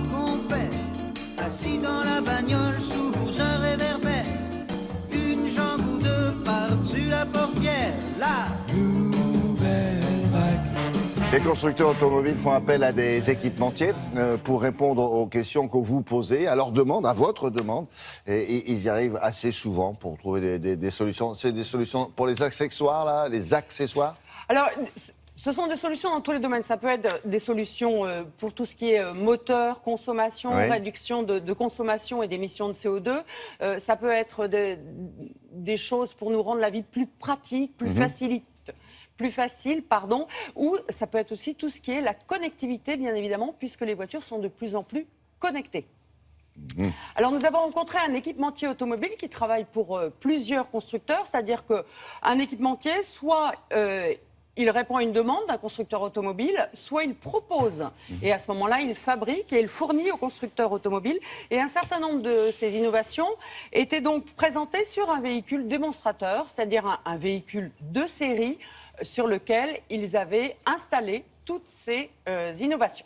crois qu'on paie, assis dans la bagnole sous un réverbère, une jambe ou deux par-dessus la portière, la nouvelle vague. Les constructeurs automobiles font appel à des équipementiers pour répondre aux questions que vous posez, à leur demande, à votre demande. Et ils y arrivent assez souvent pour trouver des solutions. C'est des solutions pour les accessoires, là, les accessoires? Alors, ce sont des solutions dans tous les domaines. Ça peut être des solutions pour tout ce qui est moteur, consommation, Oui. réduction de consommation et d'émissions de CO2. Ça peut être des choses pour nous rendre la vie plus pratique, plus facile, ou ça peut être aussi tout ce qui est la connectivité, bien évidemment, puisque les voitures sont de plus en plus connectées. Alors nous avons rencontré un équipementier automobile qui travaille pour plusieurs constructeurs, c'est-à-dire qu'un équipementier, soit il répond à une demande d'un constructeur automobile, soit il propose. Et à ce moment-là, il fabrique et il fournit au constructeur automobile. Et un certain nombre de ces innovations étaient donc présentées sur un véhicule démonstrateur, c'est-à-dire un véhicule de série sur lequel ils avaient installé toutes ces innovations.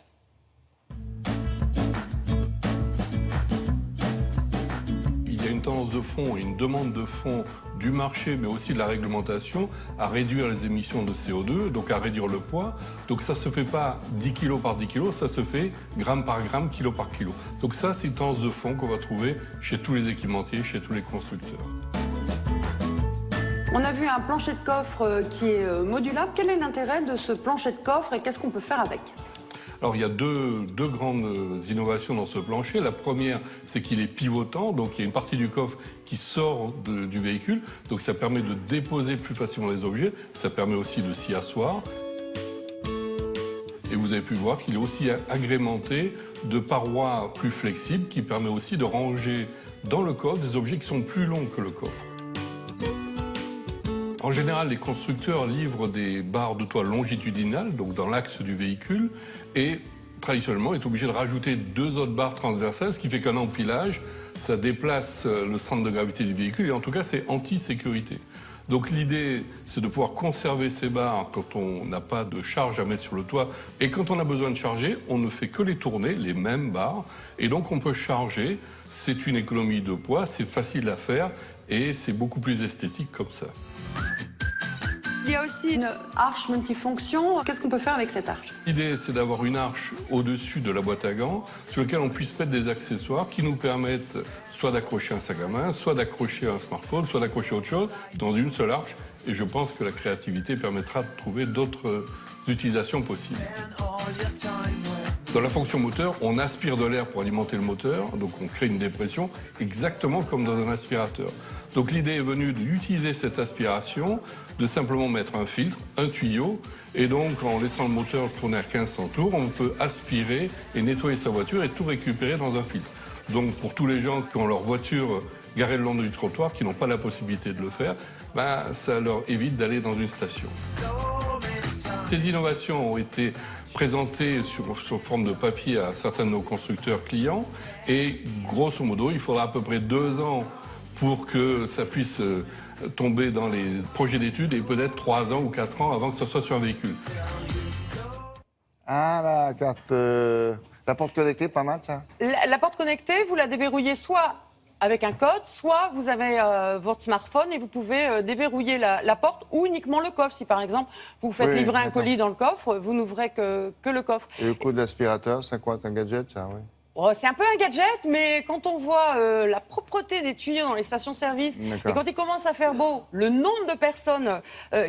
Il y a une tendance de fond et une demande de fond du marché, mais aussi de la réglementation, à réduire les émissions de CO2, donc à réduire le poids. Donc ça ne se fait pas 10 kg par 10 kg, ça se fait gramme par gramme, kilo par kilo. Donc ça, c'est une tendance de fond qu'on va trouver chez tous les équipementiers, chez tous les constructeurs. On a vu un plancher de coffre qui est modulable. Quel est l'intérêt de ce plancher de coffre et qu'est-ce qu'on peut faire avec ? Alors il y a deux grandes innovations dans ce plancher. La première, c'est qu'il est pivotant, donc il y a une partie du coffre qui sort du véhicule, donc ça permet de déposer plus facilement les objets, ça permet aussi de s'y asseoir. Et vous avez pu voir qu'il est aussi agrémenté de parois plus flexibles qui permet aussi de ranger dans le coffre des objets qui sont plus longs que le coffre. En général, les constructeurs livrent des barres de toit longitudinales, donc dans l'axe du véhicule, et traditionnellement, est obligé de rajouter 2 autres barres transversales, ce qui fait qu'un empilage, ça déplace le centre de gravité du véhicule, et en tout cas, c'est anti-sécurité. Donc l'idée, c'est de pouvoir conserver ces barres quand on n'a pas de charge à mettre sur le toit, et quand on a besoin de charger, on ne fait que les tourner, les mêmes barres, et donc on peut charger. C'est une économie de poids, c'est facile à faire, et c'est beaucoup plus esthétique comme ça. Il y a aussi une arche multifonction. Qu'est-ce qu'on peut faire avec cette arche ? L'idée, c'est d'avoir une arche au-dessus de la boîte à gants sur laquelle on puisse mettre des accessoires qui nous permettent soit d'accrocher un sac à main, soit d'accrocher un smartphone, soit d'accrocher autre chose dans une seule arche. Et je pense que la créativité permettra de trouver d'autres utilisations possibles. Dans la fonction moteur, on aspire de l'air pour alimenter le moteur, donc on crée une dépression exactement comme dans un aspirateur. Donc l'idée est venue d'utiliser cette aspiration, de simplement mettre un filtre, un tuyau, et donc en laissant le moteur tourner à 1500 tours, on peut aspirer et nettoyer sa voiture et tout récupérer dans un filtre. Donc pour tous les gens qui ont leur voiture garée le long du trottoir, qui n'ont pas la possibilité de le faire, ça leur évite d'aller dans une station. Ces innovations ont été présentées sous forme de papier à certains de nos constructeurs clients et grosso modo, il faudra à peu près 2 ans pour que ça puisse tomber dans les projets d'études et peut-être 3 ans ou 4 ans avant que ça soit sur un véhicule. Ah, la porte connectée, pas mal ça? La porte connectée, vous la déverrouillez soit avec un code, soit vous avez votre smartphone et vous pouvez déverrouiller la porte ou uniquement le coffre. Si par exemple vous faites livrer un colis dans le coffre, vous n'ouvrez que le coffre. Et le coup de l'aspirateur, c'est quoi? C'est un gadget ça? Oui. Oh, c'est un peu un gadget, mais quand on voit la propreté des tuyaux dans les stations-service et quand il commence à faire beau, le nombre de personnes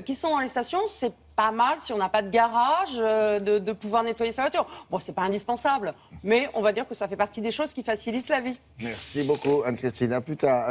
qui sont dans les stations, c'est pas mal si on n'a pas de garage de pouvoir nettoyer sa voiture. Bon, c'est pas indispensable, mais on va dire que ça fait partie des choses qui facilitent la vie. Merci beaucoup Anne-Christine. À plus tard.